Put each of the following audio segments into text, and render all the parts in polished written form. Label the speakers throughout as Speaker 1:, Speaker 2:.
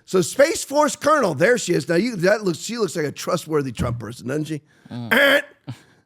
Speaker 1: So Space Force Colonel, there she is. Now she looks like a trustworthy Trump person, doesn't she?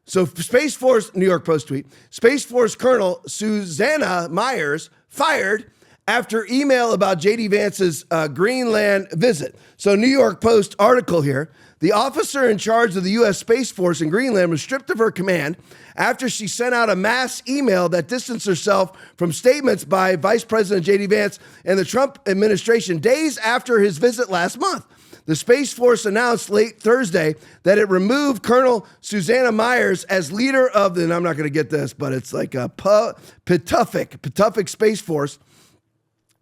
Speaker 1: So Space Force, New York Post tweet, Space Force Colonel Susanna Myers fired after email about J.D. Vance's Greenland visit. So New York Post article here. The officer in charge of the U.S. Space Force in Greenland was stripped of her command after she sent out a mass email that distanced herself from statements by Vice President J.D. Vance and the Trump administration days after his visit last month. The Space Force announced late Thursday that it removed Colonel Susanna Myers as leader of the, and I'm not going to get this, but it's like a Patuffik Space Force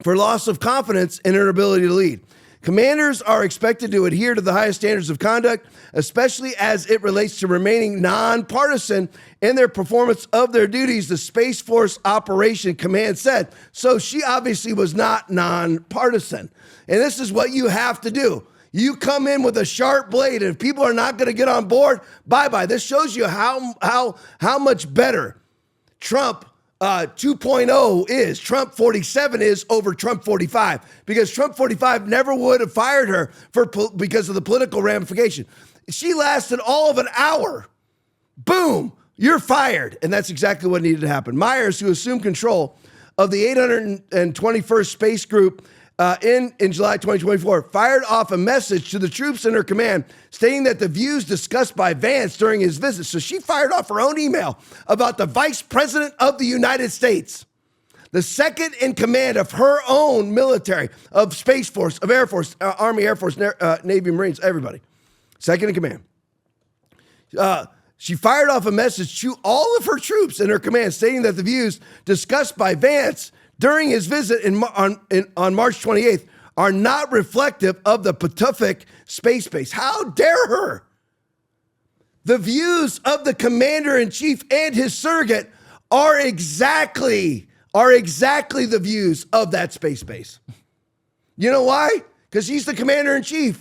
Speaker 1: for loss of confidence in her ability to lead. Commanders are expected to adhere to the highest standards of conduct, especially as it relates to remaining nonpartisan in their performance of their duties, the Space Force Operation Command said. So she obviously was not nonpartisan. And this is what you have to do. You come in with a sharp blade, and if people are not going to get on board, bye-bye. This shows you how much better Trump 2.0 is, Trump 47 is over Trump 45, because Trump 45 never would have fired her because of the political ramification. She lasted all of an hour. Boom, you're fired. And that's exactly what needed to happen. Myers, who assumed control of the 821st Space Group in July 2024, fired off a message to the troops in her command stating that the views discussed by Vance during his visit. So she fired off her own email about the Vice President of the United States, the second in command of her own military, of Space Force, of Air Force, Army, Air Force, Navy, Marines, everybody. Second in command. She fired off a message to all of her troops in her command stating that the views discussed by Vance during his visit on March 28th are not reflective of the Patuffik space base. How dare her? The views of the commander-in-chief and his surrogate are exactly the views of that space base. You know why? Because he's the commander-in-chief